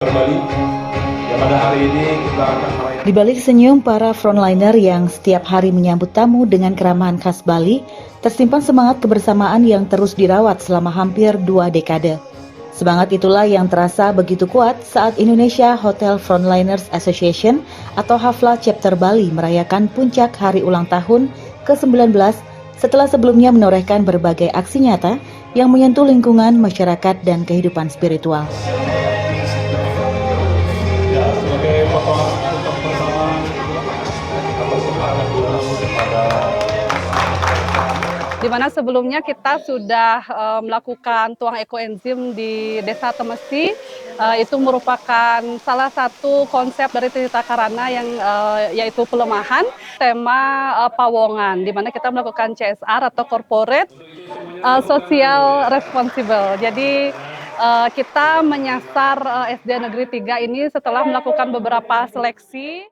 Bali, ya pada hari ini kita akan merayakan. Di balik senyum para frontliner yang setiap hari menyambut tamu dengan keramahan khas Bali, tersimpan semangat kebersamaan yang terus dirawat selama hampir 2 dekade. Semangat itulah yang terasa begitu kuat saat Indonesia Hotel Frontliners Association atau Hafla Chapter Bali merayakan puncak hari ulang tahun ke-19 setelah sebelumnya menorehkan berbagai aksi nyata yang menyentuh lingkungan, masyarakat, dan kehidupan spiritual. Ya, sebagai potongan untuk bersama kepada Di mana sebelumnya kita sudah melakukan tuang ekoenzim di Desa Temesi. Itu merupakan salah satu konsep dari Tritita Karana yang yaitu pelemahan tema Pawongan, di mana kita melakukan CSR atau Corporate Social Responsible. Jadi kita menyasar SD Negeri 3 ini setelah melakukan beberapa seleksi.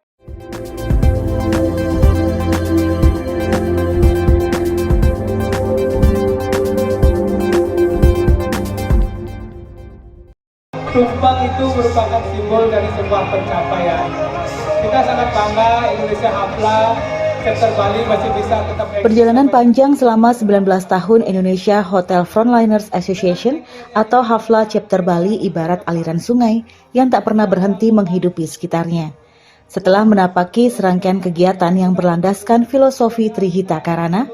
Tumpang itu merupakan simbol dari sebuah pencapaian. Kita sangat bangga Indonesia Hafla Chapter Bali masih bisa tetap eksis. Perjalanan panjang selama 19 tahun Indonesia Hotel Frontliners Association atau Hafla Chapter Bali ibarat aliran sungai yang tak pernah berhenti menghidupi sekitarnya. Setelah menapaki serangkaian kegiatan yang berlandaskan filosofi Trihita Karana,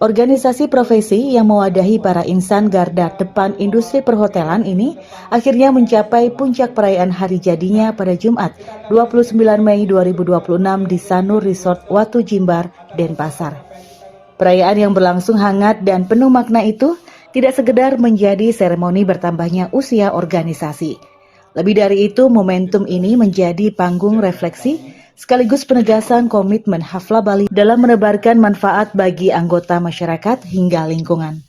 organisasi profesi yang mewadahi para insan garda depan industri perhotelan ini akhirnya mencapai puncak perayaan hari jadinya pada Jumat 29 Mei 2026 di Sanur Resort Watu Jimbar, Denpasar. Perayaan yang berlangsung hangat dan penuh makna itu tidak sekedar menjadi seremoni bertambahnya usia organisasi. Lebih dari itu, momentum ini menjadi panggung refleksi sekaligus penegasan komitmen Hafla Bali dalam menebarkan manfaat bagi anggota masyarakat hingga lingkungan.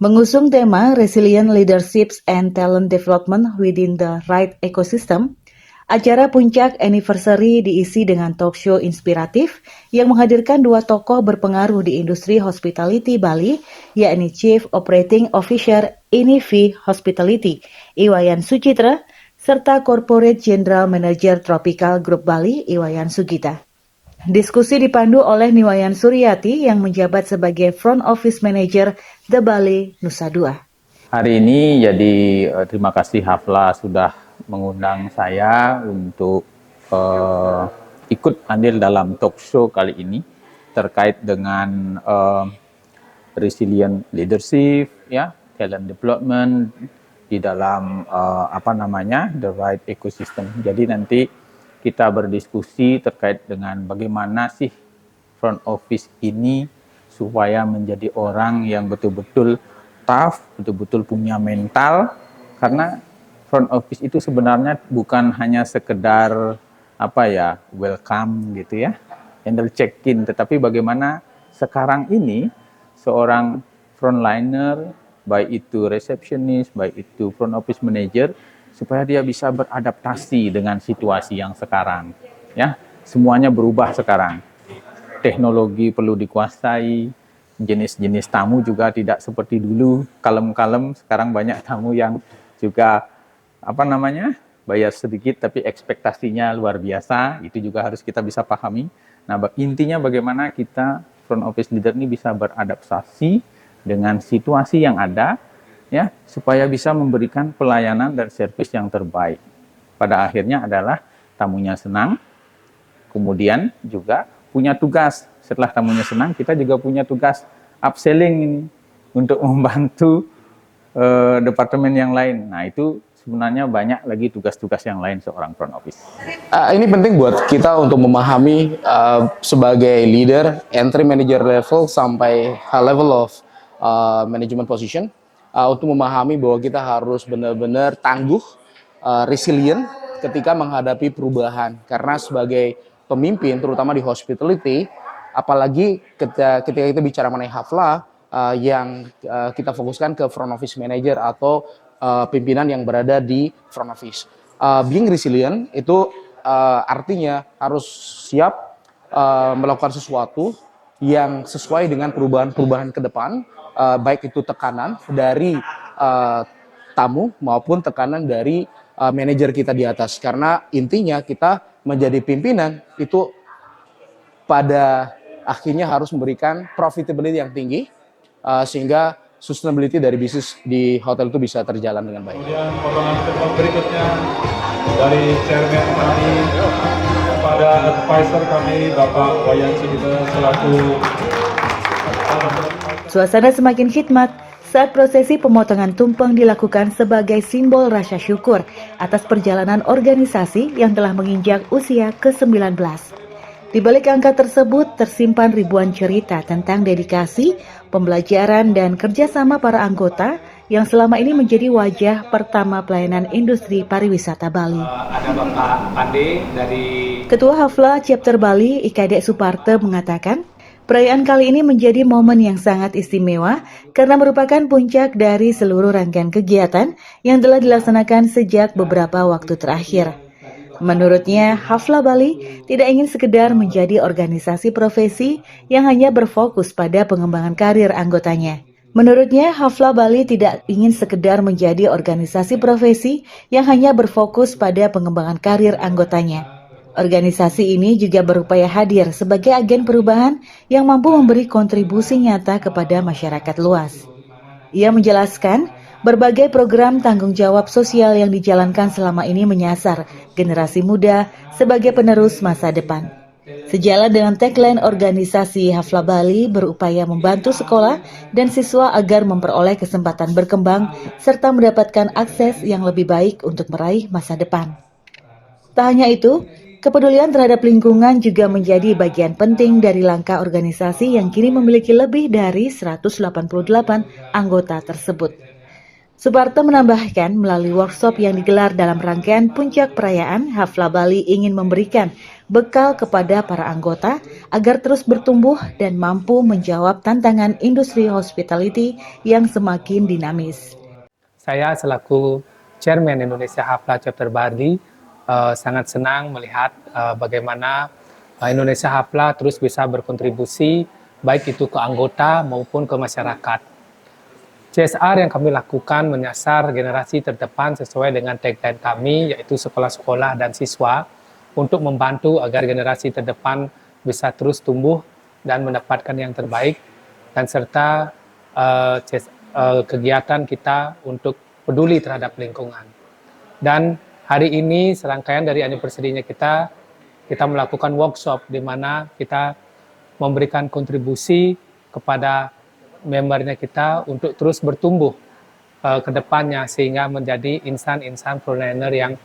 Mengusung tema Resilient Leaderships and Talent Development Within the Right Ecosystem, acara Puncak Anniversary diisi dengan talk show inspiratif yang menghadirkan 2 tokoh berpengaruh di industri hospitality Bali, yakni Chief Operating Officer Inivi Hospitality, Iwayan Sucitra, serta Corporate General Manager Tropical Group Bali, Iwayan Sugita. Diskusi dipandu oleh Niwayan Suryati yang menjabat sebagai Front Office Manager The Bali Nusa Dua. Hari ini jadi terima kasih Hafla sudah mengundang saya untuk ikut andil dalam talk show kali ini terkait dengan resilient leadership, ya, talent development di dalam the right ecosystem. Jadi nanti kita berdiskusi terkait dengan bagaimana sih front office ini supaya menjadi orang yang betul-betul tough, betul-betul punya mental, karena front office itu sebenarnya bukan hanya sekedar welcome gitu ya, handle check-in, tetapi bagaimana sekarang ini seorang frontliner, baik itu receptionist, baik itu front office manager, supaya dia bisa beradaptasi dengan situasi yang sekarang. Ya, semuanya berubah sekarang. Teknologi perlu dikuasai, jenis-jenis tamu juga tidak seperti dulu kalem-kalem. Sekarang banyak tamu yang juga bayar sedikit tapi ekspektasinya luar biasa. Itu juga harus kita bisa pahami. Nah, intinya bagaimana kita front office leader ini bisa beradaptasi dengan situasi yang ada, ya, supaya bisa memberikan pelayanan dan servis yang terbaik. Pada akhirnya adalah tamunya senang, kemudian juga punya tugas. Setelah tamunya senang, kita juga punya tugas upselling ini untuk membantu departemen yang lain. Nah, itu sebenarnya banyak lagi tugas-tugas yang lain seorang front office. Ini penting buat kita untuk memahami sebagai leader, entry manager level sampai high level of management position, untuk memahami bahwa kita harus benar-benar tangguh, resilient ketika menghadapi perubahan. Karena sebagai pemimpin, terutama di hospitality, apalagi ketika kita bicara mengenai Hafla, yang kita fokuskan ke front office manager atau pimpinan yang berada di front office. Being resilient itu artinya harus siap melakukan sesuatu yang sesuai dengan perubahan-perubahan ke depan, baik itu tekanan dari tamu maupun tekanan dari manajer kita di atas. Karena intinya kita menjadi pimpinan itu pada akhirnya harus memberikan profitability yang tinggi sehingga sustainability dari bisnis di hotel itu bisa terjalan dengan baik. Kemudian potongan telepon berikutnya dari chairman kami kepada advisor kami Bapak Wayan Sudita selaku Suasana semakin khidmat saat prosesi pemotongan tumpeng dilakukan sebagai simbol rasa syukur atas perjalanan organisasi yang telah menginjak usia ke-19. Di balik angka tersebut tersimpan ribuan cerita tentang dedikasi, pembelajaran, dan kerjasama para anggota yang selama ini menjadi wajah pertama pelayanan industri pariwisata Bali. Ada Bapak Pande dari Ketua Hafla Chapter Bali, IKD Suparte, mengatakan, perayaan kali ini menjadi momen yang sangat istimewa karena merupakan puncak dari seluruh rangkaian kegiatan yang telah dilaksanakan sejak beberapa waktu terakhir. Menurutnya, Hafla Bali tidak ingin sekedar menjadi organisasi profesi yang hanya berfokus pada pengembangan karir anggotanya. Menurutnya, Hafla Bali tidak ingin sekedar menjadi organisasi profesi yang hanya berfokus pada pengembangan karir anggotanya. Organisasi ini juga berupaya hadir sebagai agen perubahan yang mampu memberi kontribusi nyata kepada masyarakat luas. Ia menjelaskan, berbagai program tanggung jawab sosial yang dijalankan selama ini menyasar generasi muda sebagai penerus masa depan. Sejalan dengan tagline organisasi Hafla Bali berupaya membantu sekolah dan siswa agar memperoleh kesempatan berkembang serta mendapatkan akses yang lebih baik untuk meraih masa depan. Tak hanya itu, kepedulian terhadap lingkungan juga menjadi bagian penting dari langkah organisasi yang kini memiliki lebih dari 188 anggota tersebut. Suparto menambahkan, melalui workshop yang digelar dalam rangkaian puncak perayaan, Hafla Bali ingin memberikan bekal kepada para anggota agar terus bertumbuh dan mampu menjawab tantangan industri hospitality yang semakin dinamis. Saya selaku Chairman Indonesia Hafla Chapter Bali sangat senang melihat bagaimana Indonesia Hafla terus bisa berkontribusi baik itu ke anggota maupun ke masyarakat. CSR yang kami lakukan menyasar generasi terdepan sesuai dengan tagline kami, yaitu sekolah-sekolah dan siswa, untuk membantu agar generasi terdepan bisa terus tumbuh dan mendapatkan yang terbaik, dan serta kegiatan kita untuk peduli terhadap lingkungan. Dan hari ini serangkaian dari anniversary-nya kita melakukan workshop di mana kita memberikan kontribusi kepada membernya kita untuk terus bertumbuh ke depannya sehingga menjadi insan-insan frontliner yang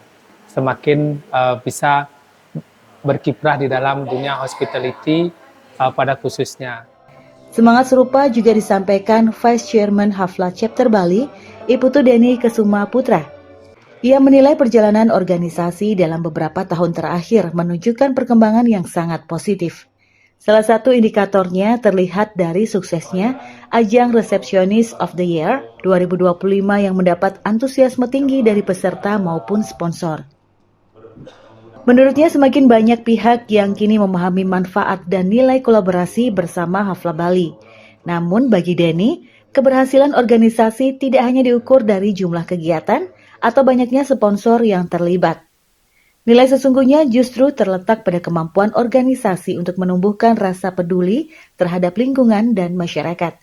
semakin bisa berkiprah di dalam dunia hospitality pada khususnya. Semangat serupa juga disampaikan Vice Chairman Hafla Chapter Bali, Iputu Deni Kesuma Putra. Ia menilai perjalanan organisasi dalam beberapa tahun terakhir menunjukkan perkembangan yang sangat positif. Salah satu indikatornya terlihat dari suksesnya ajang Receptionist of the Year 2025 yang mendapat antusiasme tinggi dari peserta maupun sponsor. Menurutnya semakin banyak pihak yang kini memahami manfaat dan nilai kolaborasi bersama Hafla Bali. Namun bagi Denny, keberhasilan organisasi tidak hanya diukur dari jumlah kegiatan atau banyaknya sponsor yang terlibat. Nilai sesungguhnya justru terletak pada kemampuan organisasi untuk menumbuhkan rasa peduli terhadap lingkungan dan masyarakat.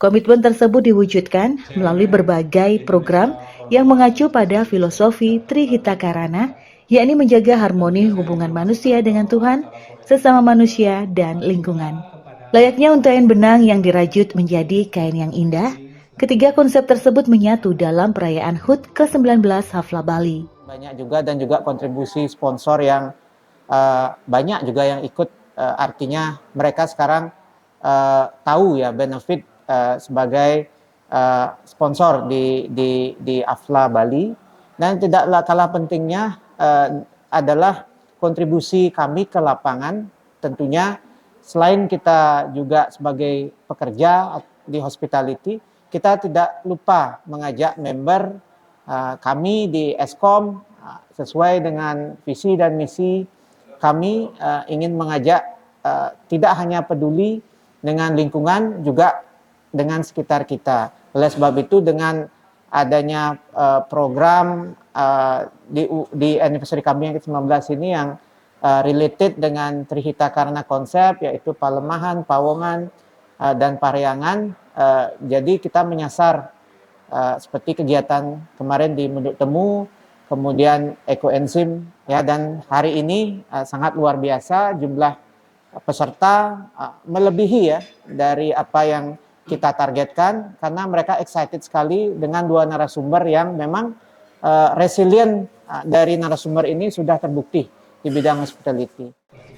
Komitmen tersebut diwujudkan melalui berbagai program yang mengacu pada filosofi Trihita Karana, yakni menjaga harmoni hubungan manusia dengan Tuhan, sesama manusia, dan lingkungan. Layaknya untaian benang yang dirajut menjadi kain yang indah, ketiga konsep tersebut menyatu dalam perayaan HUT ke-19 Hafla Bali. Banyak juga dan juga kontribusi sponsor yang banyak juga yang ikut, artinya mereka sekarang tahu ya benefit sebagai sponsor di Hafla Bali, dan tidaklah kalah pentingnya adalah kontribusi kami ke lapangan. Tentunya selain kita juga sebagai pekerja di hospitality, kita tidak lupa mengajak member kami di Eskom sesuai dengan visi dan misi kami ingin mengajak tidak hanya peduli dengan lingkungan, juga dengan sekitar kita. Oleh sebab itu dengan adanya program di anniversary kami yang ke-19 ini yang related dengan Trihita Karana konsep, yaitu Palemahan, Pawongan, dan Parihyangan. Jadi kita menyasar seperti kegiatan kemarin di Mendut Temu, kemudian ekoenzim, ya, dan hari ini sangat luar biasa jumlah peserta melebihi ya dari apa yang kita targetkan, karena mereka excited sekali dengan 2 narasumber yang memang resilient. Dari narasumber ini sudah terbukti di bidang hospitality.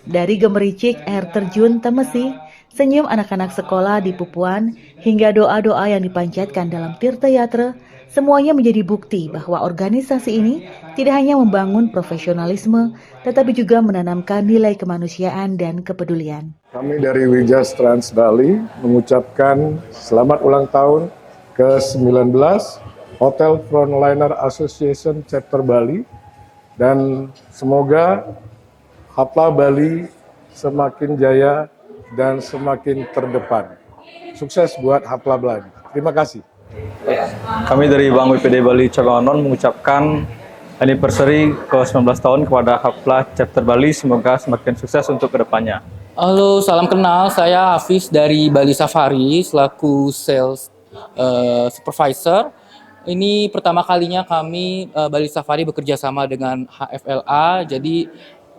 Dari gemericik air terjun Temesi, senyum anak-anak sekolah di Pupuan, hingga doa-doa yang dipanjatkan dalam Tirta Yatra, semuanya menjadi bukti bahwa organisasi ini tidak hanya membangun profesionalisme, tetapi juga menanamkan nilai kemanusiaan dan kepedulian. Kami dari Wijas Trans Bali mengucapkan selamat ulang tahun ke-19 Hotel Frontliner Association Chapter Bali, dan semoga Hapla Bali semakin jaya dan semakin terdepan. Sukses buat Hapla Bali. Terima kasih. Kami dari Bank WPD Bali Cabang mengucapkan anniversary ke-19 tahun kepada Hapla Chapter Bali, semoga semakin sukses untuk kedepannya. Halo, salam kenal. Saya Hafiz dari Bali Safari selaku sales supervisor. Ini pertama kalinya kami Bali Safari bekerja sama dengan HFLA. Jadi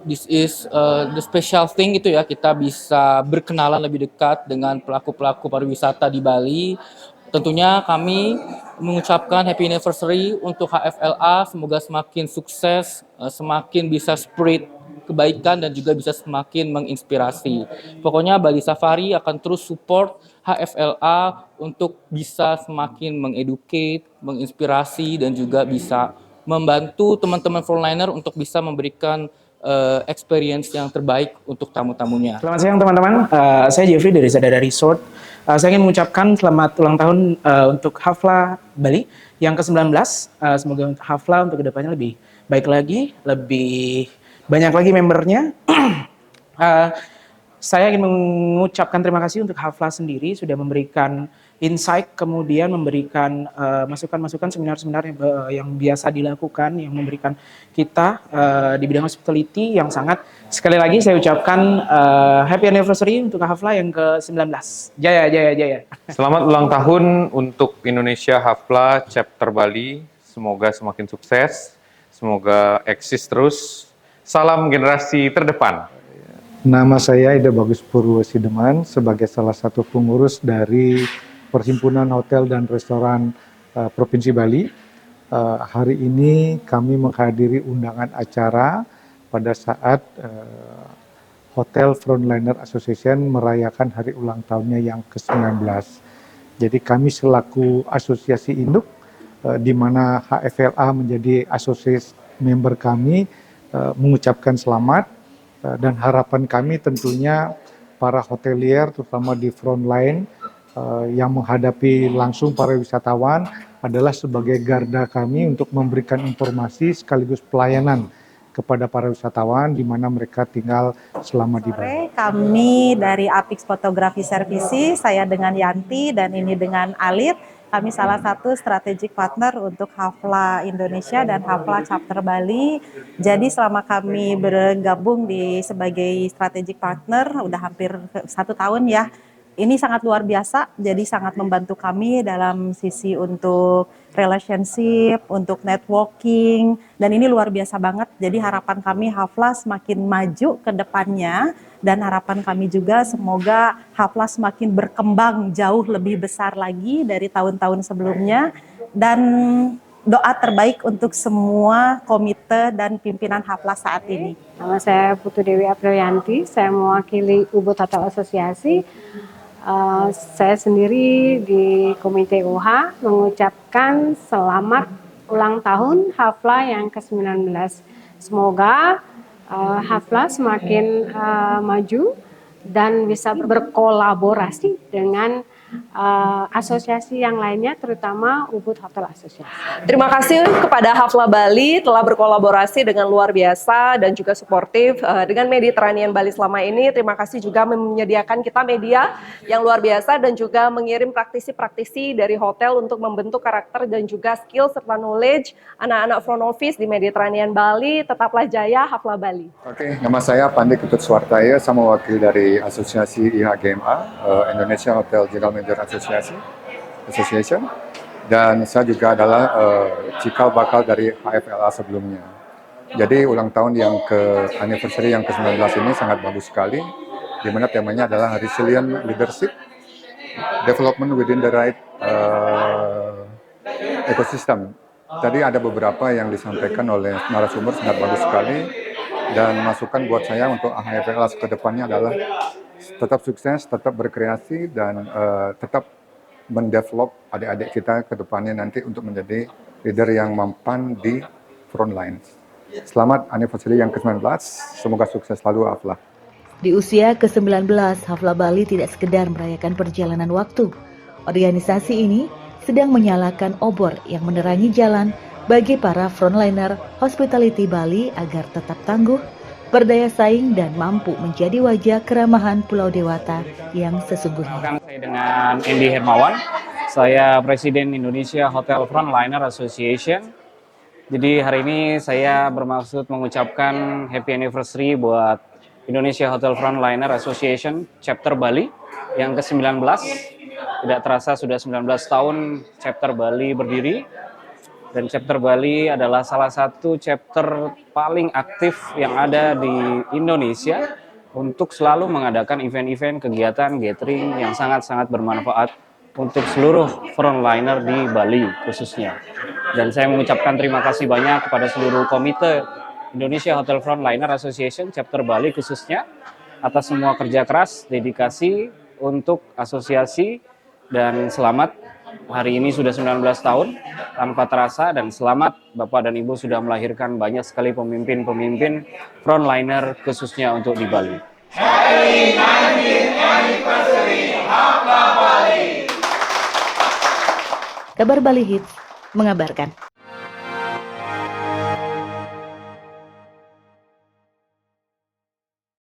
this is the special thing itu ya, kita bisa berkenalan lebih dekat dengan pelaku-pelaku pariwisata di Bali. Tentunya kami mengucapkan happy anniversary untuk HFLA, semoga semakin sukses, semakin bisa spread kebaikan dan juga bisa semakin menginspirasi. Pokoknya Bali Safari akan terus support HFLA untuk bisa semakin mengeducate, menginspirasi, dan juga bisa membantu teman-teman frontliner untuk bisa memberikan experience yang terbaik untuk tamu-tamunya. Selamat siang teman-teman, saya Jeffrey dari Sadara Resort. Saya ingin mengucapkan selamat ulang tahun untuk Hafla Bali yang ke-19. Semoga untuk Hafla untuk kedepannya lebih baik lagi, lebih banyak lagi membernya. Saya ingin mengucapkan terima kasih untuk Hafla sendiri sudah memberikan insight, kemudian memberikan masukan-masukan, seminar-seminar yang biasa dilakukan, yang memberikan kita di bidang hospitality yang sangat, sekali lagi saya ucapkan happy anniversary untuk Hafla yang ke-19. Jaya, jaya, jaya. Selamat ulang tahun untuk Indonesia Hafla Chapter Bali. Semoga semakin sukses, semoga eksis terus. Salam generasi terdepan. Nama saya Ida Bagus Purwosideman sebagai salah satu pengurus dari Perhimpunan Hotel dan Restoran Provinsi Bali. Hari ini kami menghadiri undangan acara pada saat Hotel Frontliner Association merayakan hari ulang tahunnya yang ke-19. Jadi kami selaku asosiasi induk, di mana HFLA menjadi asosiasi member kami, mengucapkan selamat. Dan harapan kami tentunya para hotelier terutama di frontline yang menghadapi langsung para wisatawan adalah sebagai garda kami untuk memberikan informasi sekaligus pelayanan kepada para wisatawan di mana mereka tinggal selama di Bali. Kami dari Apix Fotografi Servisi, saya dengan Yanti dan ini dengan Alit. Kami salah satu strategic partner untuk Hafla Indonesia dan Hafla Chapter Bali. Jadi selama kami bergabung sebagai strategic partner, udah hampir 1 tahun ya. Ini sangat luar biasa, jadi sangat membantu kami dalam sisi untuk relationship, untuk networking, dan ini luar biasa banget. Jadi harapan kami Hafla semakin maju ke depannya, dan harapan kami juga semoga Hafla semakin berkembang jauh lebih besar lagi dari tahun-tahun sebelumnya, dan doa terbaik untuk semua komite dan pimpinan Hafla saat ini. Nama saya Putu Dewi Aprilianti, saya mewakili Ubud Hotel Asosiasi. Saya sendiri di Komite UH mengucapkan selamat ulang tahun Hafla yang ke-19. Semoga Hafla semakin maju dan bisa berkolaborasi dengan asosiasi yang lainnya, terutama Ubud Hotel Association. Terima kasih kepada Hafla Bali telah berkolaborasi dengan luar biasa dan juga suportif dengan Mediterranean Bali selama ini. Terima kasih juga menyediakan kita media yang luar biasa dan juga mengirim praktisi-praktisi dari hotel untuk membentuk karakter dan juga skill serta knowledge anak-anak front office di Mediterranean Bali. Tetaplah jaya Hafla Bali. Oke, nama saya Pandi Ketut Swartaya, saya mewakili dari Asosiasi IHGMA, Indonesia Hotel General Manager Association, dan saya juga adalah cikal bakal dari HFLA sebelumnya. Jadi ulang tahun yang anniversary yang ke-19 ini sangat bagus sekali, di mana temanya adalah Resilient Leadership, Development Within the Right Ecosystem. Tadi ada beberapa yang disampaikan oleh narasumber sangat bagus sekali, dan masukan buat saya untuk HFLA ke depannya adalah tetap sukses, tetap berkreasi, dan tetap mendevelop adik-adik kita ke depannya nanti untuk menjadi leader yang mampan di front lines. Selamat anniversary yang ke-19, semoga sukses selalu Hafla. Di usia ke-19, Hafla Bali tidak sekedar merayakan perjalanan waktu. Organisasi ini sedang menyalakan obor yang menerangi jalan bagi para frontliner hospitality Bali agar tetap tangguh, berdaya saing, dan mampu menjadi wajah keramahan Pulau Dewata yang sesungguhnya. Saya dengan Andy Hermawan, saya Presiden Indonesia Hotel Frontliner Association. Jadi hari ini saya bermaksud mengucapkan happy anniversary buat Indonesia Hotel Frontliner Association Chapter Bali yang ke-19. Tidak terasa sudah 19 tahun Chapter Bali berdiri. Dan Chapter Bali adalah salah satu chapter paling aktif yang ada di Indonesia untuk selalu mengadakan event-event, kegiatan, gathering yang sangat-sangat bermanfaat untuk seluruh frontliner di Bali khususnya. Dan saya mengucapkan terima kasih banyak kepada seluruh komite Indonesia Hotel Frontliner Association Chapter Bali khususnya atas semua kerja keras, dedikasi untuk asosiasi, dan selamat. Hari ini sudah 19 tahun tanpa terasa, dan selamat Bapak dan Ibu sudah melahirkan banyak sekali pemimpin-pemimpin frontliner khususnya untuk di Bali. Happy 19th anniversary Hafla Bali. Kabar Bali Hits mengabarkan.